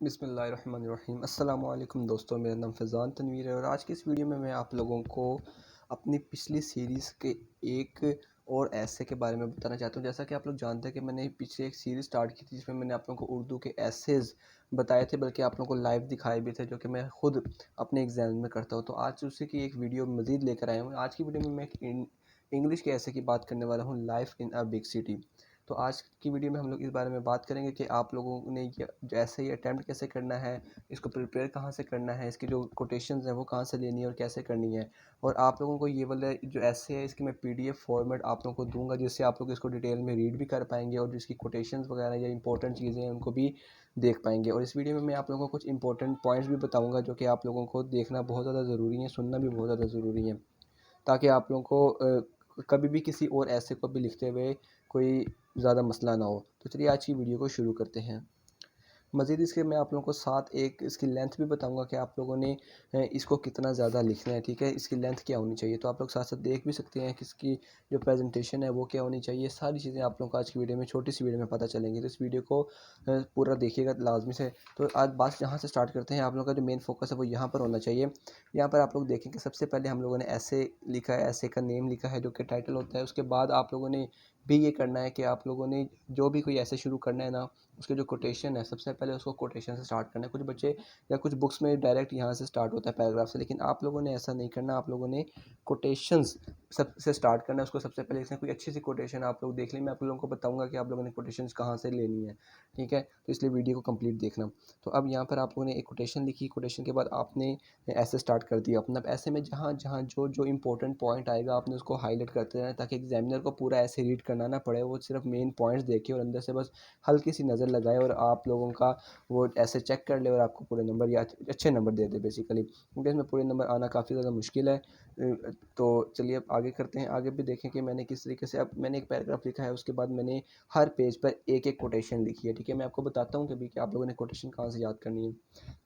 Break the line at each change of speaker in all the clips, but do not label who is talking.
बिस्मिल्लाहिर्रहमानिर्रहीम। अस्सलाम वालेकुम दोस्तों, मेरा नाम फैज़ान तनवीर है और आज की इस वीडियो में मैं आप लोगों को अपनी पिछली सीरीज़ के एक और ऐसे के बारे में बताना चाहता हूँ। जैसा कि आप लोग जानते हैं कि मैंने पीछे एक सीरीज़ स्टार्ट की थी जिसमें मैंने आप लोगों को उर्दू के एसेज़ बताए थे, बल्कि आप लोगों को लाइव दिखाए भी थे, जो कि मैं खुद अपने एग्ज़ाम में करता हूँ। तो आज उसी की एक वीडियो मज़ीद लेकर आया हूँ। आज की वीडियो में मैं एक इंग्लिश के ऐसे की बात करने वाला हूँ, life in a big city. तो आज की वीडियो में हम लोग इस बारे में बात करेंगे कि आप लोगों ने ये जो ऐसे ही अटैम्प्ट कैसे करना है, इसको प्रिपेयर कहाँ से करना है, इसकी जो कोटेशंस हैं वो कहाँ से लेनी है और कैसे करनी है। और आप लोगों को ये वाला जो ऐसे है इसकी मैं पीडीएफ फॉर्मेट आप लोगों को दूंगा, जिससे आप लोग इसको डिटेल में रीड भी कर पाएंगे और जिसकी कोटेशंस वगैरह या इंपॉर्टेंट चीज़ें हैं उनको भी देख पाएंगे। और इस वीडियो में मैं आप लोगों को कुछ इंपॉर्टेंट पॉइंट्स भी बताऊँगा जो कि आप लोगों को देखना बहुत ज़्यादा ज़रूरी है, सुनना भी बहुत ज़्यादा ज़रूरी है, ताकि आप लोगों को कभी भी किसी और ऐसे को भी लिखते हुए कोई ज़्यादा मसला ना हो। तो चलिए आज की वीडियो को शुरू करते हैं। मज़ीद इसके मैं आप लोगों को साथ एक इसकी लेंथ भी बताऊंगा कि आप लोगों ने इसको कितना ज़्यादा लिखना है, ठीक है, इसकी लेंथ क्या होनी चाहिए। तो आप लोग साथ साथ देख भी सकते हैं कि इसकी जो प्रेजेंटेशन है वो क्या होनी चाहिए। सारी चीज़ें आप लोगों को आज की वीडियो में, छोटी सी वीडियो में पता चलेंगी। तो इस वीडियो को पूरा देखिएगा लाजमी से। तो आज बात यहाँ से स्टार्ट करते हैं। आप लोगों का जो मेन फोकस है वो यहाँ पर होना चाहिए। यहाँ पर आप लोग देखें कि सबसे पहले हम लोगों ने ऐसे लिखा है, ऐसे का नेम लिखा है जो कि टाइटल होता है। उसके बाद आप लोगों ने भी ये करना है कि आप लोगों ने जो भी कोई ऐसे शुरू करना है ना, उसके जो कोटेशन है सबसे पहले उसको कोटेशन से स्टार्ट करना है। कुछ बच्चे या कुछ बुक्स में डायरेक्ट यहाँ से स्टार्ट होता है पैराग्राफ से, लेकिन आप लोगों ने ऐसा नहीं करना। आप लोगों ने कोटेशंस सबसे स्टार्ट करना है। उसको सबसे पहले इसमें कोई अच्छी सी कोटेशन आप लोग देख लें। मैं आप लोगों को बताऊंगा कि आप लोगों ने कोटेशंस कहाँ से लेनी है, ठीक है। तो इसलिए वीडियो को कंप्लीट देखना। तो अब यहाँ पर आप लोगों ने एक कोटेशन लिखी, कोटेशन के बाद आपने ऐसे स्टार्ट कर दिया अपना। ऐसे में जहाँ जहाँ जो जो इंपॉर्टेंट पॉइंट आएगा आपने उसको हाईलाइट करते रहना, ताकि एग्जामिनर को पूरा ऐसे रीड करना ना पड़े, वो सिर्फ मेन पॉइंट्स देखे और अंदर से बस हल्की सी नज़र लगाए और आप लोगों का वो ऐसे चेक कर ले और आपको पूरे नंबर या अच्छे नंबर दे दे बेसिकली, क्योंकि इसमें पूरे नंबर आना काफ़ी ज़्यादा मुश्किल है। तो चलिए अब आगे करते हैं। आगे भी देखें कि मैंने किस तरीके से, अब मैंने एक पैराग्राफ लिखा है, उसके बाद मैंने हर पेज पर एक एक कोटेशन लिखी है, ठीक है। मैं आपको बताता हूँ कि आप लोगों ने कोटेशन कहाँ से याद करनी है।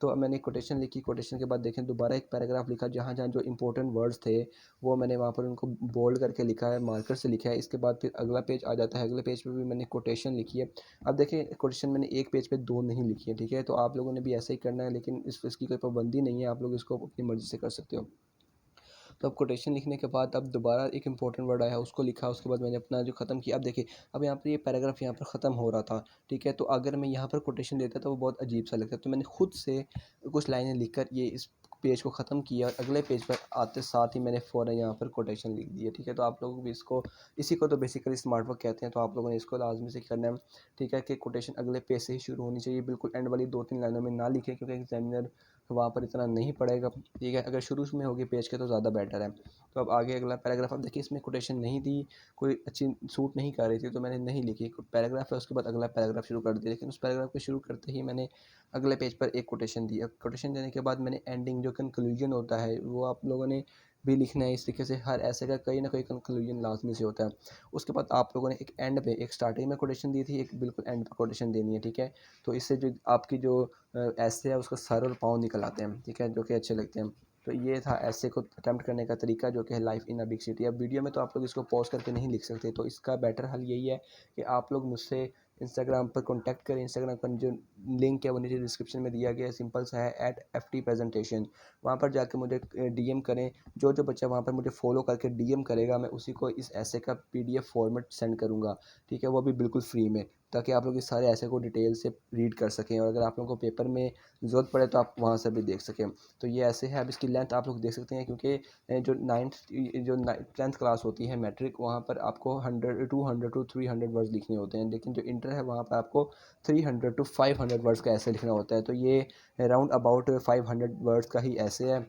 तो अब मैंने कोटेशन लिखी, कोटेशन के बाद देखें दोबारा एक पैराग्राफ लिखा, जहाँ जहाँ जो इंपॉर्टेंट वर्ड्स थे वो मैंने वहाँ पर उनको बोल्ड करके लिखा है, मार्कर से लिखा है। इसके बाद फिर अगला पेज आ जाता है, अगले पेज पर भी मैंने कोटेशन लिखी है। अब देखिए कोटेशन मैंने एक पेज पे दो नहीं लिखी है, ठीक है। तो आप लोगों ने भी ऐसा ही करना है, लेकिन इसकी कोई पाबंदी नहीं है, आप लोग इसको अपनी मर्ज़ी से कर सकते हो। तो अब कोटेशन लिखने के बाद अब दोबारा एक इंपॉर्टेंट वर्ड आया, उसको लिखा। उसके बाद मैंने अपना जो ख़त्म किया। अब देखिए अब यहाँ पर ये पैराग्राफ यहाँ पर ख़त्म हो रहा था, ठीक है। तो अगर मैं यहाँ पर कोटेशन लेता तो वो बहुत अजीब सा लगता। तो मैंने खुद से कुछ लाइनें लिखकर ये इस पेज को ख़त्म किया और अगले पेज पर आते साथ ही मैंने फ़ौरन यहाँ पर कोटेशन लिख दिया, ठीक है। तो आप लोग भी इसको, इसी को तो बेसिकली स्मार्ट वर्क कहते हैं। तो आप लोगों ने इसको लाजमी से करना है, ठीक है, कि कोटेशन अगले पेज से ही शुरू होनी चाहिए। बिल्कुल एंड वाली दो तीन लाइनों में ना लिखें, क्योंकि एग्जामिनर वहाँ पर इतना नहीं पड़ेगा, ठीक है। अगर शुरू में होगी पेज के तो ज़्यादा बेटर है। तो अब आगे अगला पैराग्राफ। अब देखिए इसमें कोटेशन नहीं थी, कोई अच्छी सूट नहीं कर रही थी, तो मैंने नहीं लिखी। पैराग्राफ है, उसके बाद अगला पैराग्राफ शुरू कर दिया, लेकिन उस पैराग्राफ को शुरू करते ही मैंने अगले पेज पर एक कोटेशन दी। अब कोटेशन देने के बाद मैंने एंडिंग जो कंक्लूजन होता है वो आप लोगों ने भी लिखना है। इस तरीके से हर ऐसे का कहीं ना कहीं कंक्लूजन लाजमी से होता है। उसके बाद आप लोगों ने एक एंड पे, एक स्टार्टिंग में कोटेशन दी थी, एक बिल्कुल एंड पे कोटेशन देनी है, ठीक है। तो इससे जो आपकी जो ऐसे है उसका सर और पाँव निकल आते हैं, ठीक है, जो कि अच्छे लगते हैं। तो ये था ऐसे को अटैम्प्ट करने का तरीका, जो कि है life in a big city. अब वीडियो में तो आप लोग इसको पॉज करके नहीं लिख सकते, तो इसका बेटर हल यही है कि आप लोग मुझसे इंस्टाग्राम पर कांटेक्ट करें। इंस्टाग्राम का जो लिंक है वो नीचे डिस्क्रिप्शन में दिया गया है, सिंपल सा है, @ft प्रेजेंटेशन। वहाँ पर जाकर मुझे डीएम करें। जो जो बच्चा वहाँ पर मुझे फॉलो करके डीएम करेगा, मैं उसी को इस ऐसे का पीडीएफ फॉर्मेट सेंड करूँगा, ठीक है, वो भी बिल्कुल फ्री में, ताकि आप लोग इस सारे ऐसे को डिटेल से रीड कर सकें और अगर आप लोगों को पेपर में ज़रूरत पड़े तो आप वहाँ से भी देख सकें। तो ये ऐसे है। अब इसकी लेंथ आप लोग देख सकते हैं, क्योंकि जो 10th क्लास होती है मैट्रिक, वहाँ पर आपको 200 टू 300 वर्ड्स लिखने होते हैं, लेकिन जो इंटर है वहाँ पर आपको 300 टू 500 वर्ड्स का ऐसे लिखना होता है। तो ये राउंड अबाउट 500 वर्ड्स का ही ऐसे है।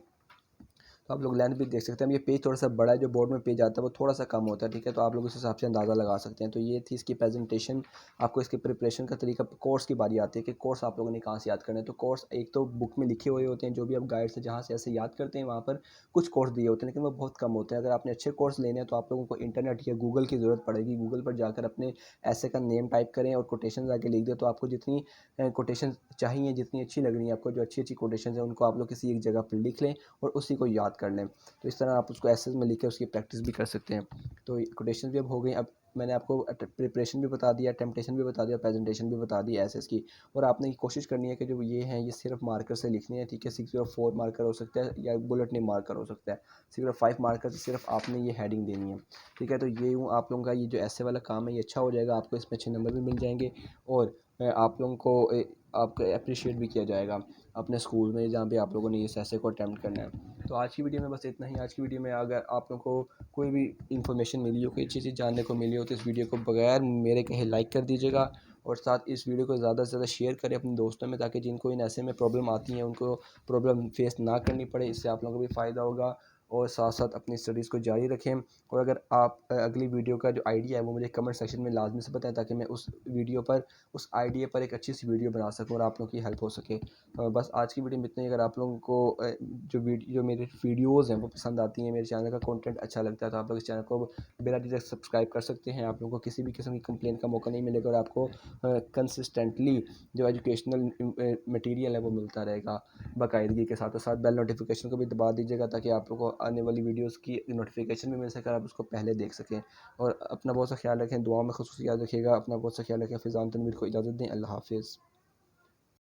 तो आप लोग लेंथ भी देख सकते हैं। ये पेज थोड़ा सा बड़ा है, जो बोर्ड में पेज आता है वो थोड़ा सा कम होता है, ठीक है। तो आप लोग उस हिसाब से अंदाज़ा लगा सकते हैं। तो ये थी इसकी प्रेजेंटेशन। आपको इसकी प्रिपरेशन का तरीका, कोर्स की बारी आती है कि कोर्स आप लोगों ने कहाँ से याद करना है। तो कोर्स एक तो बुक में लिखे हुए होते हैं, जो भी आप गाइड से जहाँ से ऐसे याद करते हैं वहाँ पर कुछ कोर्स दिए होते हैं, लेकिन वो बहुत कम होते हैं। अगर आपने अच्छे कोर्स लेने हैं तो आप लोगों को इंटरनेट या गूगल की ज़रूरत पड़ेगी। गूगल पर जाकर अपने ऐसे का नेम टाइप करें और कोटेशन आके लिख दें, तो आपको जितनी कोटेशन चाहिए, जितनी अच्छी लग रही है आपको, जो अच्छी अच्छी कोटेशन है, उनको आप लोग किसी एक जगह पर लिख लें और उसी को याद कर लें। तो इस तरह आप उसको एसेस में लिख के उसकी प्रैक्टिस भी कर सकते हैं। तो कोटेशन भी अब हो गई। अब मैंने आपको प्रिपरेशन भी बता दिया, टेम्पटेशन भी बता दिया, प्रेजेंटेशन भी बता दी एसेस की। और आपने कोशिश करनी है कि जो ये हैं ये सिर्फ मार्कर से लिखने हैं, ठीक है। 604 मार्कर हो सकता है या बुलेट नहीं मार्कर हो सकता है। 605 मार्कर से सिर्फ आपने ये हेडिंग देनी है, ठीक है। तो ये हूँ आप लोगों का ये जो ऐसे वाला काम है ये अच्छा हो जाएगा, आपको इसमें अच्छे नंबर भी मिल जाएंगे और आप लोगों को आपको अप्रिशिएट भी किया जाएगा अपने स्कूल में जहाँ पे आप लोगों ने इस ऐसे को अटैम्प्ट करना है। तो आज की वीडियो में बस इतना ही। आज की वीडियो में अगर आप लोगों को कोई भी इंफॉर्मेशन मिली हो, कोई अच्छी चीज़ जानने को मिली हो, तो इस वीडियो को बगैर मेरे कहे लाइक कर दीजिएगा और साथ इस वीडियो को ज़्यादा से ज़्यादा शेयर करें अपने दोस्तों में, ताकि जिनको इन ऐसे में प्रॉब्लम आती हैं उनको प्रॉब्लम फेस ना करनी पड़े। इससे आप लोगों को भी फ़ायदा होगा और साथ साथ अपनी स्टडीज़ को जारी रखें। और अगर आप अगली वीडियो का जो आइडिया है वो मुझे कमेंट सेक्शन में लाजमी से बताएं, ताकि मैं उस वीडियो पर उस आइडिया पर एक अच्छी सी वीडियो बना सकूं और आप लोगों की हेल्प हो सके। बस आज की वीडियो में इतना ही। अगर आप लोगों को जो मेरे वीडियोज़ हैं वो पसंद आती हैं, मेरे चैनल का कंटेंट अच्छा लगता है, तो आप लोग इस चैनल को बिना झिझक सब्सक्राइब कर सकते हैं। आप लोगों को किसी भी किस्म की कंप्लेन का मौका नहीं मिलेगा और आपको कंसिस्टेंटली जो एजुकेशनल मटेरियल है वो मिलता रहेगा बाकायदगी के साथ। और साथ बेल नोटिफिकेशन को भी दबा दीजिएगा, ताकि आप लोगों को आने वाली वीडियोस की नोटिफिकेशन भी मिल सके, आप उसको पहले देख सकें। और अपना बहुत सा ख्याल रखें, दुआ में खुसूसी याद रखिएगा। अपना बहुत सा ख्याल रखें। फिजान तनवीर को इजाज़त दें। अल्लाह हाफिज़।